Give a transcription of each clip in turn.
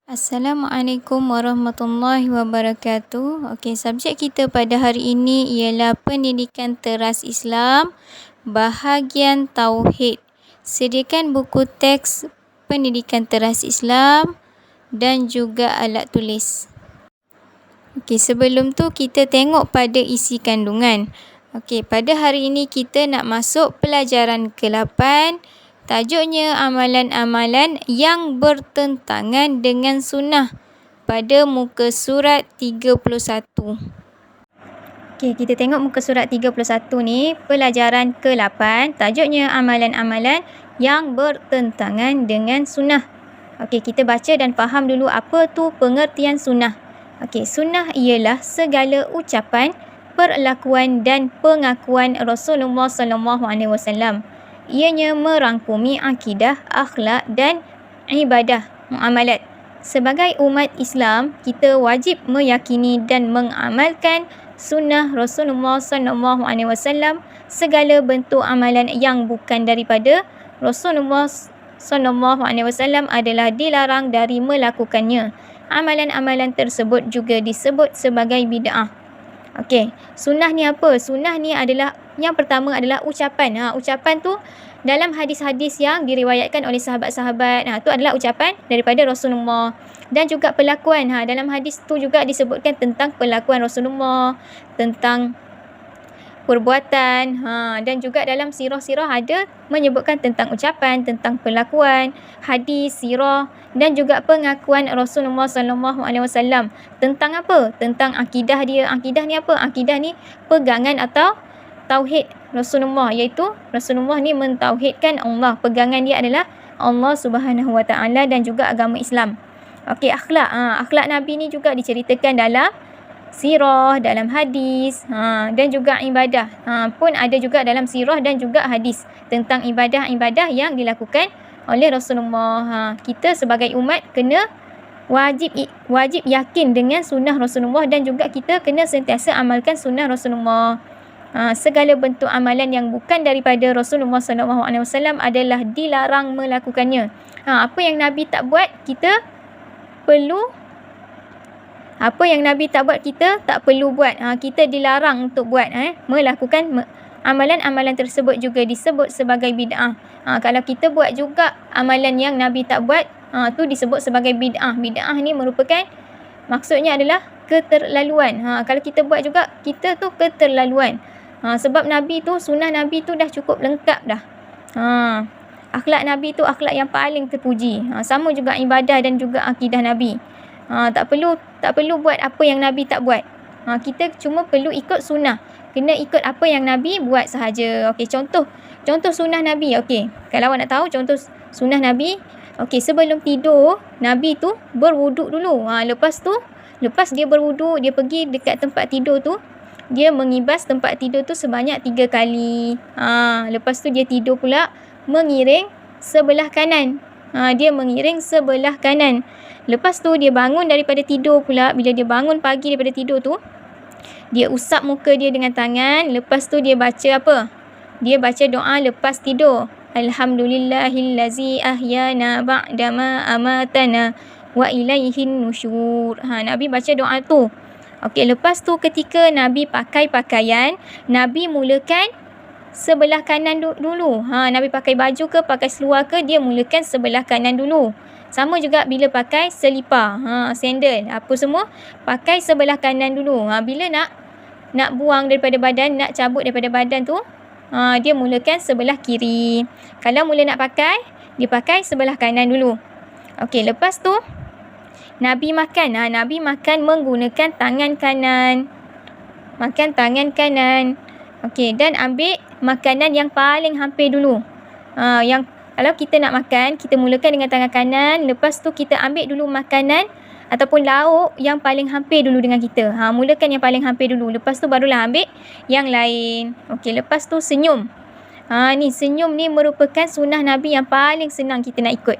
Assalamualaikum warahmatullahi wabarakatuh. Okey, subjek kita pada hari ini ialah pendidikan teras Islam, bahagian Tauhid. Sediakan buku teks pendidikan teras Islam dan juga alat tulis. Okey, sebelum tu kita tengok pada isi kandungan. Okey, pada hari ini kita nak masuk pelajaran ke-8. Tajuknya amalan-amalan yang bertentangan dengan sunnah pada muka surat 31. Okey, kita tengok muka surat 31 ni, pelajaran ke-8. Tajuknya amalan-amalan yang bertentangan dengan sunnah. Okey, kita baca dan faham dulu apa tu pengertian sunnah. Okey, sunnah ialah segala ucapan, perlakuan dan pengakuan Rasulullah SAW. Ianya merangkumi akidah, akhlak dan ibadah, muamalat. Sebagai umat Islam, kita wajib meyakini dan mengamalkan sunnah Rasulullah SAW. Segala bentuk amalan yang bukan daripada Rasulullah SAW adalah dilarang dari melakukannya. Amalan-amalan tersebut juga disebut sebagai bid'ah. Okey, sunnah ni apa? Sunnah ni adalah, yang pertama adalah ucapan. Ucapan tu dalam hadis-hadis yang diriwayatkan oleh sahabat-sahabat. Tu adalah ucapan daripada Rasulullah. Dan juga perlakuan. Dalam hadis tu juga disebutkan tentang perlakuan Rasulullah, tentang perbuatan. Dan juga dalam sirah-sirah ada menyebutkan tentang ucapan, tentang perlakuan, hadis, sirah dan juga pengakuan Rasulullah SAW. Tentang apa? Tentang akidah dia. Akidah ni apa? Akidah ni pegangan atau tauhid Rasulullah, iaitu Rasulullah ni mentauhidkan Allah. Pegangan dia adalah Allah Subhanahu Wa Taala dan juga agama Islam. Okey, akhlak. Akhlak Nabi ni juga diceritakan dalam sirah, dalam hadis, dan juga ibadah. Pun ada juga dalam sirah dan juga hadis tentang ibadah-ibadah yang dilakukan oleh Rasulullah. Kita sebagai umat kena wajib yakin dengan sunnah Rasulullah dan juga kita kena sentiasa amalkan sunnah Rasulullah. Segala bentuk amalan yang bukan daripada Rasulullah SAW adalah dilarang melakukannya. Apa yang Nabi tak buat, kita perlu. Apa yang Nabi tak buat, kita tak perlu buat. Kita dilarang untuk buat. Melakukan amalan-amalan tersebut juga disebut sebagai bid'ah. Kalau kita buat juga amalan yang Nabi tak buat, tu disebut sebagai bid'ah. Bid'ah ni merupakan, maksudnya adalah keterlaluan. Kalau kita buat juga, kita tu keterlaluan. Sebab Nabi tu, sunnah Nabi tu dah cukup lengkap dah. Akhlak Nabi tu akhlak yang paling terpuji. Sama juga ibadah dan juga akidah Nabi. Tak perlu buat apa yang Nabi tak buat. Kita cuma perlu ikut sunnah. Kena ikut apa yang Nabi buat sahaja. Okey, contoh sunnah Nabi. Okey, kalau awak nak tahu contoh sunnah Nabi, okey, sebelum tidur Nabi tu berwuduk dulu. Lepas dia berwuduk, dia pergi dekat tempat tidur tu, dia mengibas tempat tidur tu sebanyak 3 kali. Lepas tu dia tidur pula mengiring sebelah kanan. Dia mengiring sebelah kanan. Lepas tu dia bangun daripada tidur pula. Bila dia bangun pagi daripada tidur tu, dia usap muka dia dengan tangan. Lepas tu dia baca apa? Dia baca doa lepas tidur. Alhamdulillahillazi ahyana ba'dama amatana wa ilaihin nusyur. Nabi baca doa tu. Okey, lepas tu ketika Nabi pakai pakaian, Nabi mulakan sebelah kanan dulu. Nabi pakai baju ke, pakai seluar ke, dia mulakan sebelah kanan dulu. Sama juga bila pakai selipar, sandal, apa semua, pakai sebelah kanan dulu. Bila nak buang daripada badan, nak cabut daripada badan tu, dia mulakan sebelah kiri. Kalau mula nak pakai, dia pakai sebelah kanan dulu. Okey, lepas tu Nabi makan. Nabi makan menggunakan tangan kanan. Makan tangan kanan. Okey, dan ambil makanan yang paling hampir dulu. Kalau kita nak makan, kita mulakan dengan tangan kanan. Lepas tu kita ambil dulu makanan ataupun lauk yang paling hampir dulu dengan kita. Mulakan yang paling hampir dulu. Lepas tu barulah ambil yang lain. Okey, lepas tu senyum. Ni senyum ni merupakan sunnah Nabi yang paling senang kita nak ikut.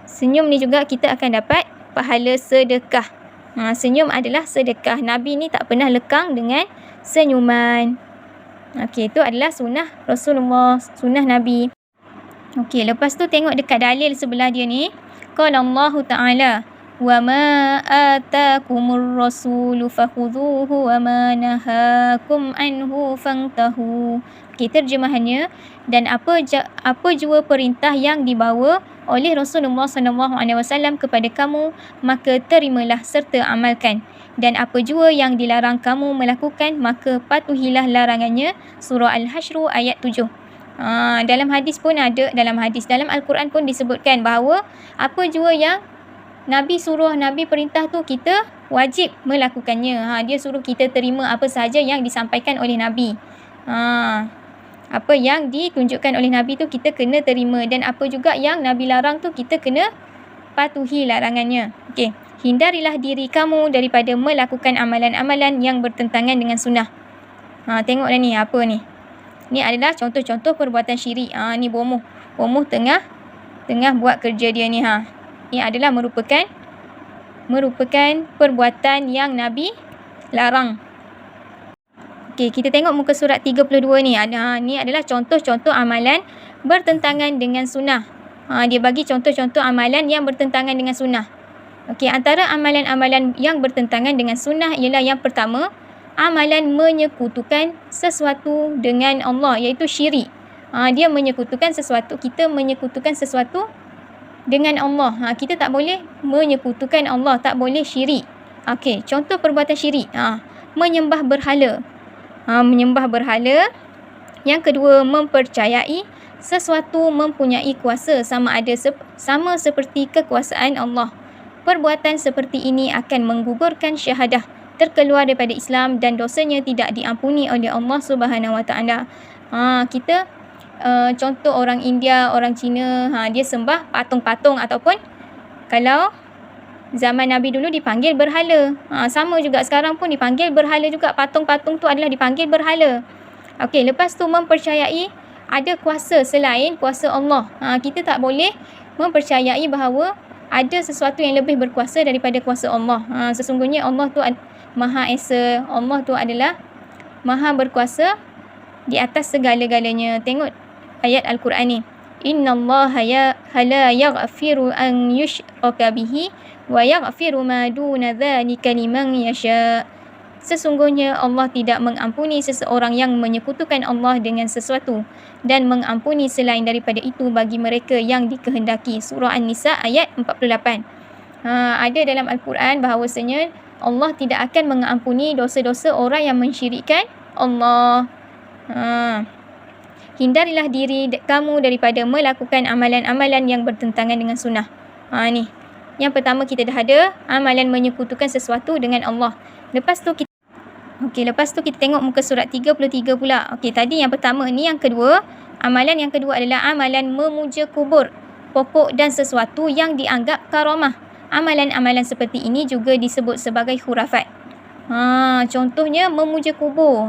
Senyum ni juga kita akan dapat pahala sedekah. Senyum adalah sedekah. Nabi ni tak pernah lekang dengan senyuman. Okey, itu adalah sunnah Rasulullah, sunnah Nabi. Okey, lepas tu tengok dekat dalil sebelah dia ni. Qala Allah Ta'ala, wa ma atakumur rasulu fakhudhuhu wa ma nahakum anhu fantahu. Okey, terjemahannya, dan apa jua perintah yang dibawa oleh Rasulullah SAW kepada kamu, maka terimalah serta amalkan. Dan apa jua yang dilarang kamu melakukan, maka patuhilah larangannya. Surah Al-Hashr ayat 7. Dalam hadis pun ada, dalam Al-Quran pun disebutkan bahawa apa jua yang Nabi suruh, Nabi perintah tu, kita wajib melakukannya. Dia suruh kita terima apa sahaja yang disampaikan oleh Nabi. Apa yang ditunjukkan oleh Nabi tu kita kena terima, dan apa juga yang Nabi larang tu kita kena patuhi larangannya. Okey, hindarilah diri kamu daripada melakukan amalan-amalan yang bertentangan dengan sunnah. Tengoklah ni, apa ni? Ni adalah contoh-contoh perbuatan syirik. Ni bomoh. Bomoh tengah buat kerja dia ni. Ini adalah merupakan perbuatan yang Nabi larang. Okey, kita tengok muka surat 32 ni. Ni adalah contoh-contoh amalan bertentangan dengan sunnah. Dia bagi contoh-contoh amalan yang bertentangan dengan sunnah. Okey, antara amalan-amalan yang bertentangan dengan sunnah ialah yang pertama, amalan menyekutukan sesuatu dengan Allah, iaitu syirik. Dia menyekutukan sesuatu, kita menyekutukan sesuatu dengan Allah. Kita tak boleh menyekutukan Allah, tak boleh syirik. Okey, contoh perbuatan syirik. Menyembah berhala. Menyembah berhala. Yang kedua, mempercayai sesuatu mempunyai kuasa sama seperti kekuasaan Allah. Perbuatan seperti ini akan menggugurkan syahadah, terkeluar daripada Islam, dan dosanya tidak diampuni oleh Allah Subhanahu Wa Taala. Kita contoh orang India, orang Cina, dia sembah patung-patung, ataupun kalau zaman Nabi dulu dipanggil berhala. Sama juga sekarang pun dipanggil berhala juga. Patung-patung tu adalah dipanggil berhala. Okey, lepas tu mempercayai ada kuasa selain kuasa Allah. Kita tak boleh mempercayai bahawa ada sesuatu yang lebih berkuasa daripada kuasa Allah. Sesungguhnya Allah tu Maha Esa. Allah tu adalah Maha berkuasa di atas segala-galanya. Tengok ayat Al-Quran ni. Innallaha la yaghfiru an yushraka bihi wa yaghfiru ma duna dzalika liman yasha. Sesungguhnya Allah tidak mengampuni seseorang yang menyekutukan Allah dengan sesuatu, dan mengampuni selain daripada itu bagi mereka yang dikehendaki. Surah An-Nisa ayat 48. Ada dalam Al-Quran bahawasanya Allah tidak akan mengampuni dosa-dosa orang yang mensyirikkan Allah. Hindarilah diri kamu daripada melakukan amalan-amalan yang bertentangan dengan sunnah. Ni. Yang pertama kita dah ada amalan menyekutukan sesuatu dengan Allah. Lepas tu kita tengok muka surat 33 pula. Okey, tadi yang pertama ni, yang kedua, amalan yang kedua adalah amalan memuja kubur, pokok dan sesuatu yang dianggap karamah. Amalan-amalan seperti ini juga disebut sebagai khurafat. Contohnya memuja kubur.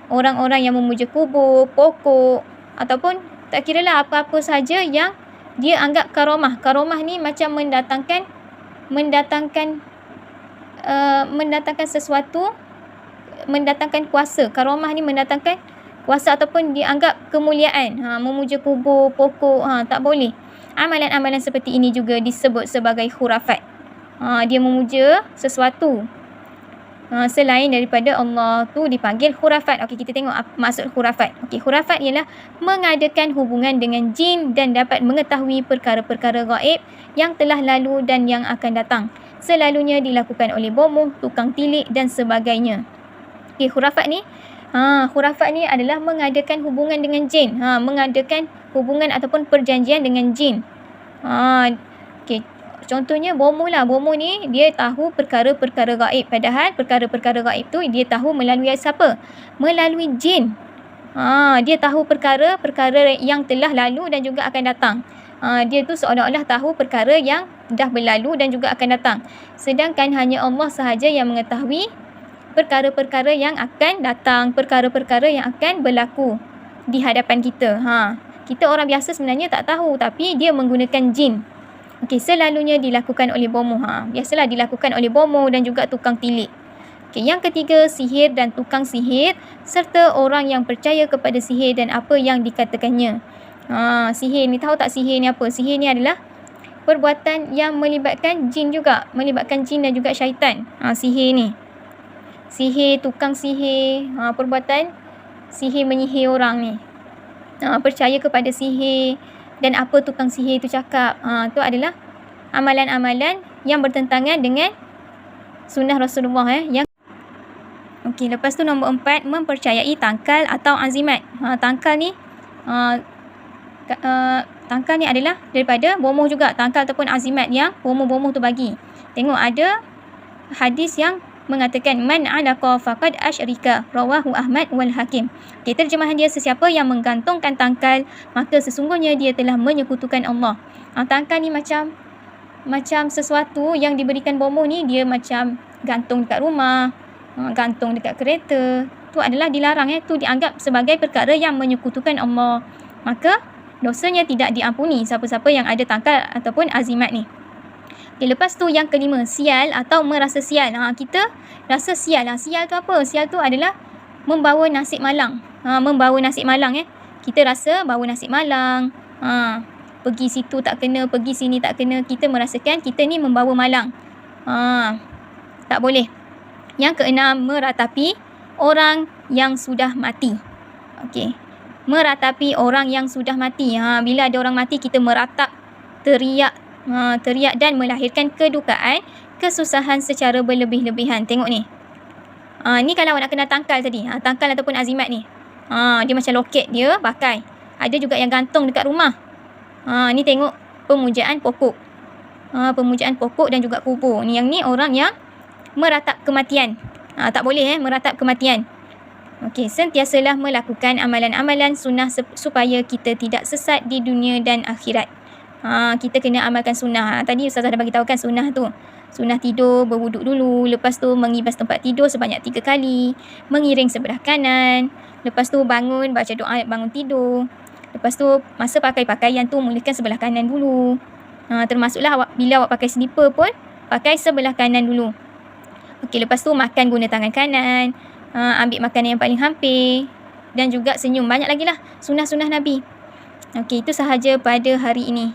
Orang-orang yang memuja kubur, pokok, ataupun tak kiralah apa-apa saja yang dia anggap karamah. Karamah ni macam mendatangkan sesuatu, mendatangkan kuasa. Karamah ni mendatangkan kuasa ataupun dianggap kemuliaan. Memuja kubur, pokok, tak boleh. Amalan-amalan seperti ini juga disebut sebagai khurafat. Dia memuja sesuatu selain daripada Allah, tu dipanggil khurafat. Okey, kita tengok maksud khurafat. Okey, khurafat ialah mengadakan hubungan dengan jin dan dapat mengetahui perkara-perkara gaib yang telah lalu dan yang akan datang. Selalunya dilakukan oleh bomoh, tukang tilik dan sebagainya. Okey, khurafat ni adalah mengadakan hubungan dengan jin. Mengadakan hubungan ataupun perjanjian dengan jin. Okey, contohnya bomoh lah. Bomoh ni dia tahu perkara-perkara gaib. Padahal perkara-perkara gaib tu dia tahu melalui siapa? Melalui jin. Dia tahu perkara-perkara yang telah lalu dan juga akan datang. Dia tu seolah-olah tahu perkara yang dah berlalu dan juga akan datang. Sedangkan hanya Allah sahaja yang mengetahui perkara-perkara yang akan datang, perkara-perkara yang akan berlaku di hadapan kita. Kita orang biasa sebenarnya tak tahu, tapi dia menggunakan jin. Okey, selalunya dilakukan oleh bomoh. Biasalah dilakukan oleh bomoh dan juga tukang tilik. Okey, yang ketiga, sihir dan tukang sihir serta orang yang percaya kepada sihir dan apa yang dikatakannya. Sihir ni, tahu tak sihir ni apa? Sihir ni adalah perbuatan yang melibatkan jin juga. Melibatkan jin dan juga syaitan. Sihir ni. Sihir, tukang sihir. Perbuatan sihir menyihir orang ni. Percaya kepada sihir dan apa tukang sihir tu cakap. Tu adalah amalan-amalan yang bertentangan dengan sunnah Rasulullah. Okey, lepas tu nombor 4, mempercayai tangkal atau azimat. Tangkal ni tangkal ni adalah daripada bomoh juga. Tangkal ataupun azimat yang bomoh-bomoh tu bagi. Tengok ada hadis yang mengatakan man alaqa faqad asyrika, rawahu Ahmad wal Hakim. Okey, terjemahan dia, sesiapa yang menggantungkan tangkal maka sesungguhnya dia telah menyekutukan Allah. Tangkal ni macam sesuatu yang diberikan bomoh ni, dia macam gantung dekat rumah, gantung dekat kereta. Tu adalah dilarang. Tu dianggap sebagai perkara yang menyekutukan Allah. Maka dosanya tidak diampuni siapa-siapa yang ada tangkal ataupun azimat ni. Okay, lepas tu yang kelima, sial atau merasa sial. Kita rasa sial. Sial tu apa? Sial tu adalah membawa nasib malang. Membawa nasib malang. Kita rasa bawa nasib malang. Pergi situ tak kena, pergi sini tak kena. Kita merasakan kita ni membawa malang. Tak boleh. Yang keenam, meratapi orang yang sudah mati. Okey. Meratapi orang yang sudah mati. Bila ada orang mati, kita meratap, teriak dan melahirkan kedukaan, kesusahan secara berlebih-lebihan. Tengok ni. Ni kalau nak kena tangkal tadi. Tangkal ataupun azimat ni. Dia macam loket dia pakai. Ada juga yang gantung dekat rumah. Ni tengok pemujaan pokok. Pemujaan pokok dan juga kubur. Ni yang ni orang yang meratap kematian. Tak boleh meratap kematian. Okey, sentiasalah melakukan amalan-amalan sunnah supaya kita tidak sesat di dunia dan akhirat. Kita kena amalkan sunnah. Tadi Ustazah dah bagi tahu kan sunnah tu. Sunnah tidur, berwuduk dulu. Lepas tu mengibas tempat tidur sebanyak 3 kali. Mengiring sebelah kanan. Lepas tu bangun, baca doa bangun tidur. Lepas tu masa pakai pakaian tu mulakan sebelah kanan dulu. Termasuklah bila awak pakai slipper pun pakai sebelah kanan dulu. Okey, lepas tu makan guna tangan kanan. Ambil makanan yang paling hampir. Dan juga senyum. Banyak lagi lah sunnah-sunnah Nabi. Okey, itu sahaja pada hari ini.